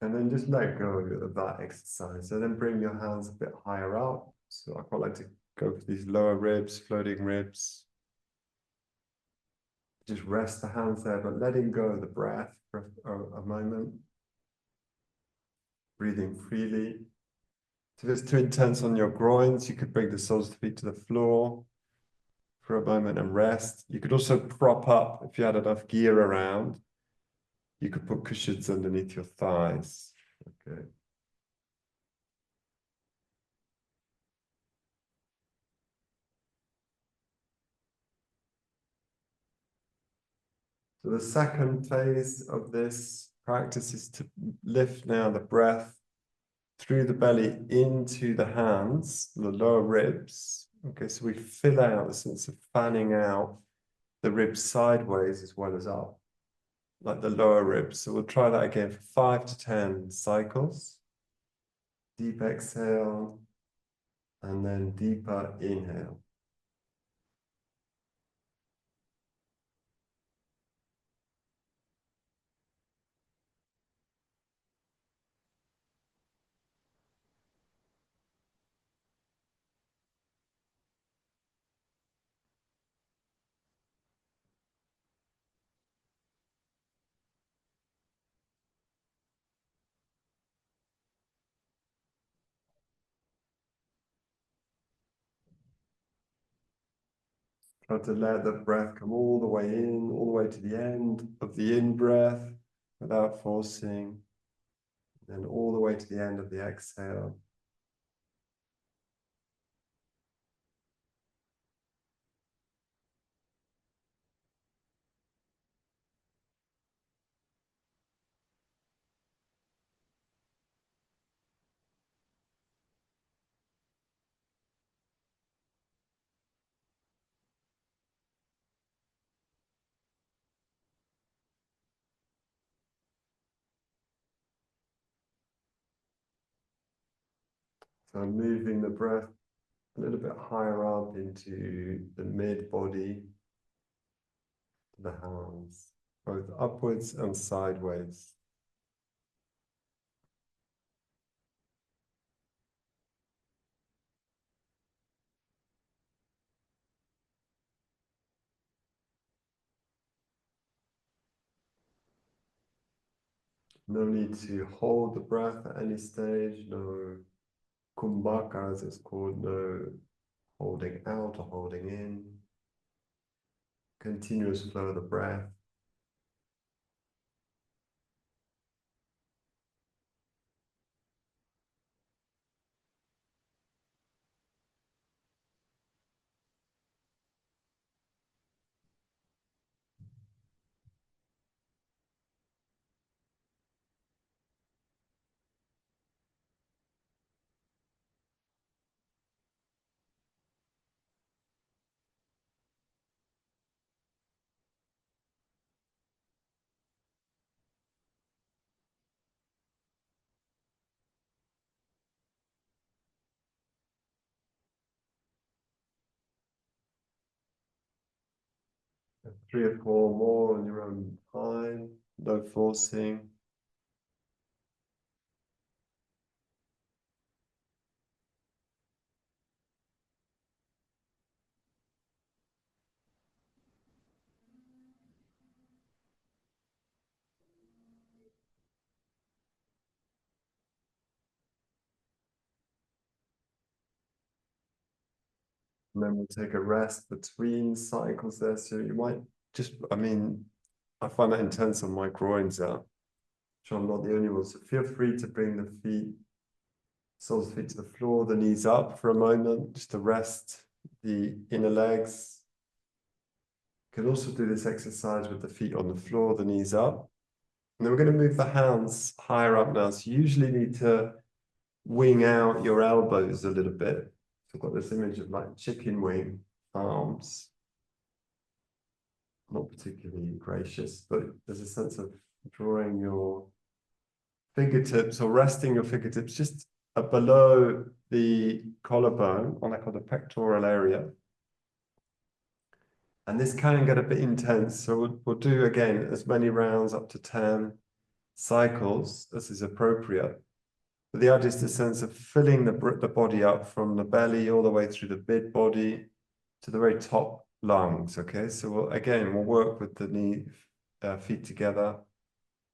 And then just let go of that exercise. So then bring your hands a bit higher up. So I quite like to go for these lower ribs, floating ribs. Just rest the hands there, but letting go of the breath for a moment. Breathing freely. So if it's too intense on your groins, you could bring the soles of the feet to the floor for a moment and rest. You could also prop up if you had enough gear around. You could put cushions underneath your thighs. Okay. So the second phase of this practice is to lift now the breath through the belly into the hands, the lower ribs. Okay, so we fill out the sense of fanning out the ribs sideways as well as up, like the lower ribs. So we'll try that again for 5 to 10 cycles. Deep exhale, and then deeper inhale. Try to let the breath come all the way in, all the way to the end of the in-breath without forcing, then all the way to the end of the exhale. So moving the breath a little bit higher up into the mid-body, the hands, both upwards and sideways. No need to hold the breath at any stage, no kumbhaka as it's called, no holding out or holding in. Continuous flow of the breath. Three or four more on your own time, no forcing. And then we'll take a rest between cycles there. So you might just, I find that intense on my groins there. So I'm not the only one. So feel free to bring the feet, soles of the feet to the floor, the knees up for a moment, just to rest the inner legs. You can also do this exercise with the feet on the floor, the knees up. And then we're going to move the hands higher up now. So you usually need to wing out your elbows a little bit. So I've got this image of like chicken wing arms. Not particularly gracious, but there's a sense of drawing your fingertips or resting your fingertips just below the collarbone on the pectoral area. And this can get a bit intense. So we'll do again as many rounds, up to 10 cycles as is appropriate. But the idea is the sense of filling the body up from the belly all the way through the mid body to the very top lungs. Okay, so we'll work with the feet together,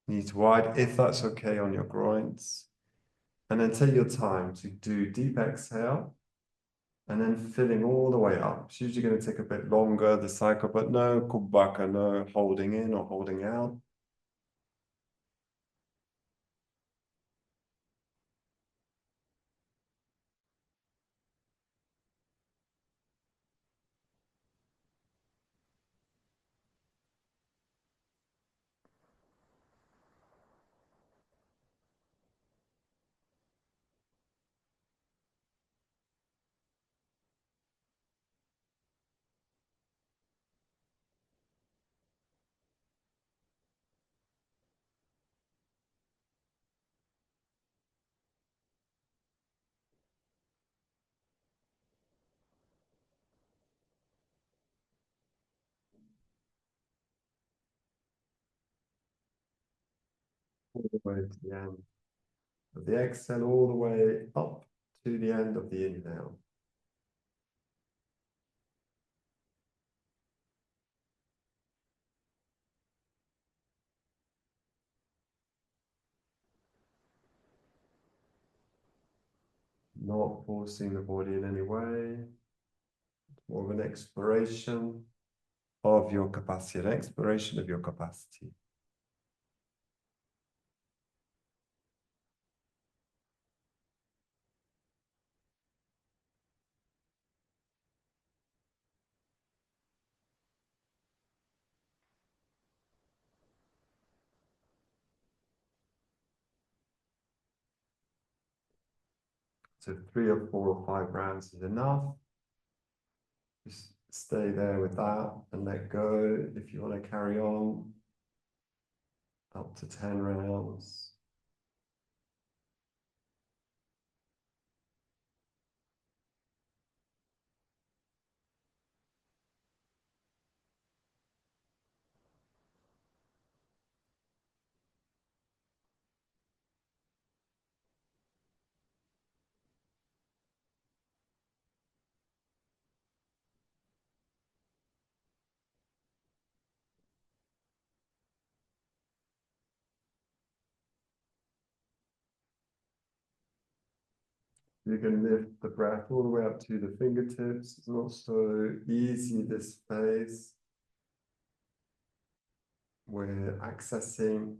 knees wide, if that's okay on your groins. And then take your time to do deep exhale and then filling all the way up. It's usually going to take a bit longer, the cycle, but no kubbaka, no holding in or holding out. All the way to the end of the exhale, all the way up to the end of the inhale. Not forcing the body in any way. More of an exploration of your capacity, an exploration of your capacity. So 3 or 4 or 5 rounds is enough. Just stay there with that and let go if you want to carry on up to 10 rounds. You can lift the breath all the way up to the fingertips. It's not so easy this phase. We're accessing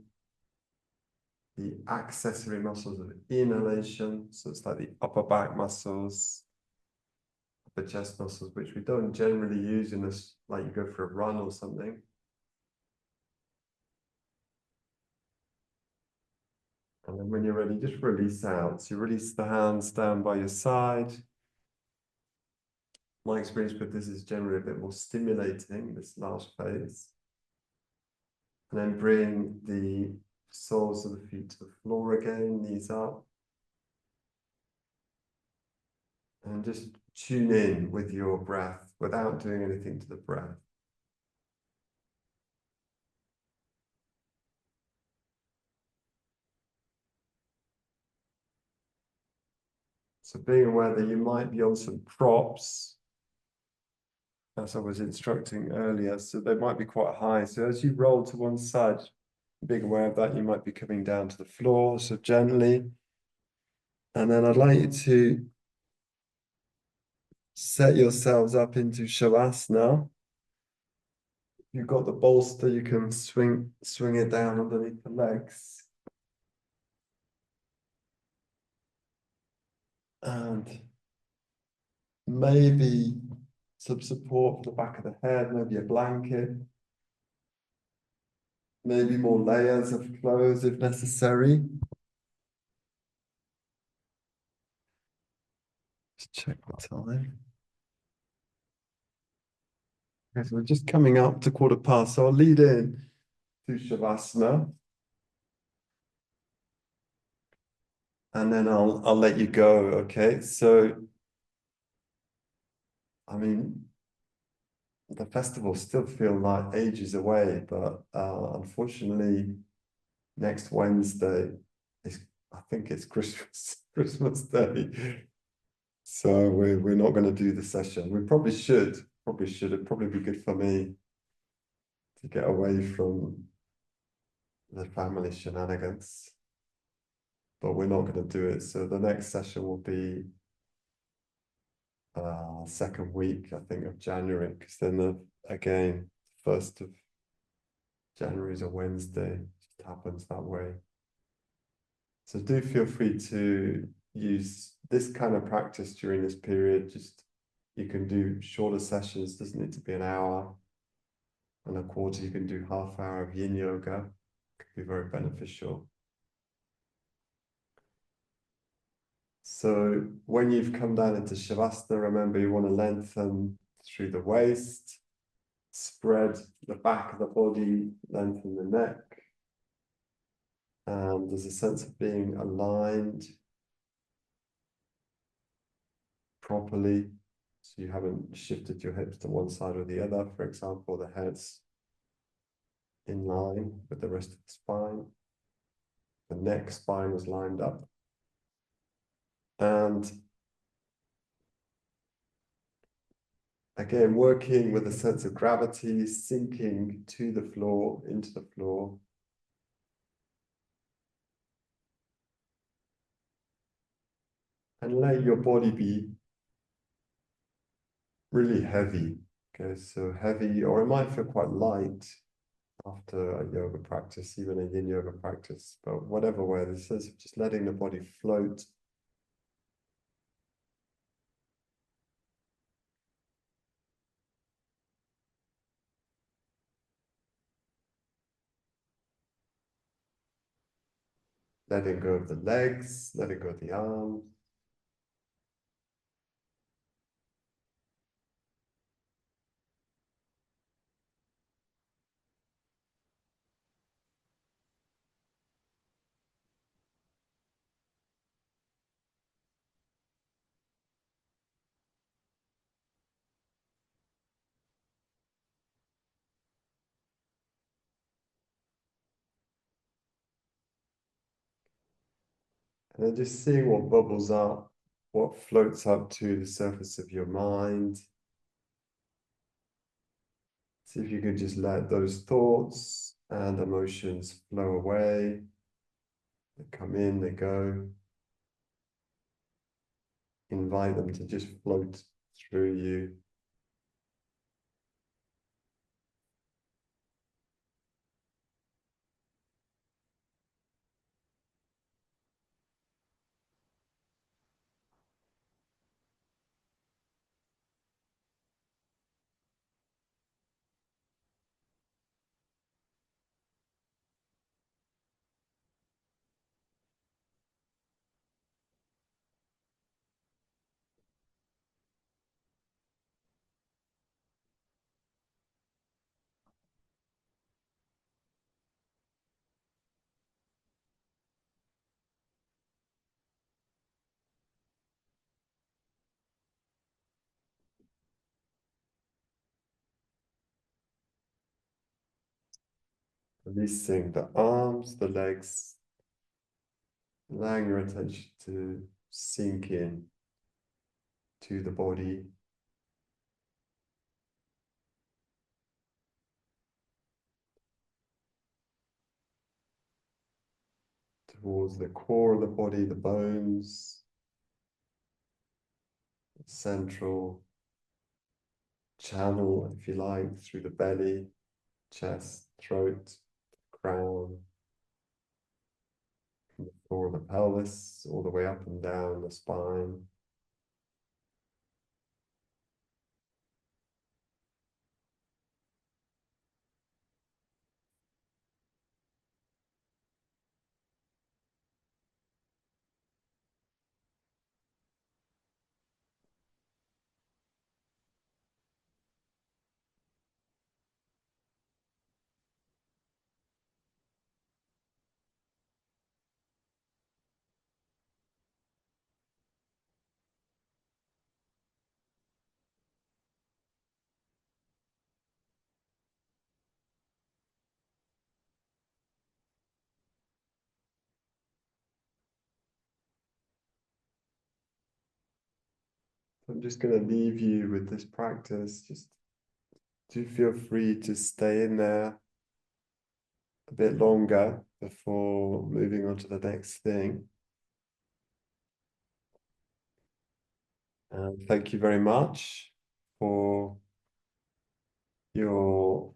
the accessory muscles of inhalation. So it's like the upper back muscles, upper chest muscles, which we don't generally use in this, like you go for a run or something. And then when you're ready, just release out. So you release the hands down by your side. My experience with this is generally a bit more stimulating, this last phase. And then bring the soles of the feet to the floor again, knees up. And just tune in with your breath without doing anything to the breath. So being aware that you might be on some props, as I was instructing earlier, so they might be quite high. So as you roll to one side, being aware of that, you might be coming down to the floor, so gently. And then I'd like you to set yourselves up into Shavasana. You've got the bolster, you can swing it down underneath the legs. And maybe some support for the back of the head, maybe a blanket. Maybe more layers of clothes if necessary. Just check the time. Okay, so we're just coming up to 1:15, so I'll lead in to Shavasana. And then I'll let you go, okay? So, I mean, the festivals still feel like ages away, but unfortunately, next Wednesday is, I think it's Christmas Day. So we're not going to do the session. We probably should. It'd probably be good for me to get away from the family shenanigans. But we're not going to do it. So the next session will be second week, I think, of January, because then again, 1st of January is a Wednesday. It just happens that way. So do feel free to use this kind of practice during this period. Just you can do shorter sessions, doesn't need to be an hour and a quarter. You can do half hour of yin yoga, could be very beneficial. So when you've come down into Shavasana, remember you want to lengthen through the waist, spread the back of the body, lengthen the neck. And there's a sense of being aligned properly. So you haven't shifted your hips to one side or the other. For example, the head's in line with the rest of the spine. The neck spine is lined up. And again, working with a sense of gravity, sinking to the floor, into the floor. And let your body be really heavy. Okay, so heavy, or it might feel quite light after a yoga practice, even a yin yoga practice, but whatever way, this is just letting the body float. Letting go of the legs, letting go of the arms. And then just seeing what bubbles up, what floats up to the surface of your mind. See if you can just let those thoughts and emotions flow away. They come in, they go. Invite them to just float through you. Releasing the arms, the legs, allowing your attention to sink in to the body. Towards the core of the body, the bones, central channel, if you like, through the belly, chest, throat, crown, from the floor of the pelvis, all the way up and down the spine. I'm just going to leave you with this practice. Just do feel free to stay in there a bit longer before moving on to the next thing. And thank you very much for your,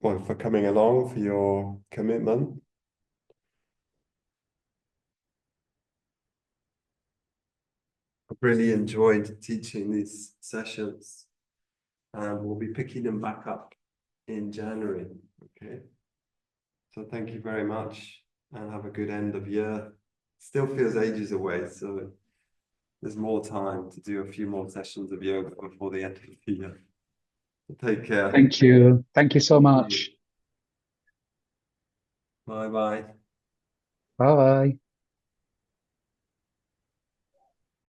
well, for coming along, for your commitment. I've really enjoyed teaching these sessions, and we'll be picking them back up in January. Okay. So thank you very much, and have a good end of year. Still feels ages away, so there's more time to do a few more sessions of yoga before the end of the year. Take care. Thank you. Thank you so much. Bye bye. Bye bye.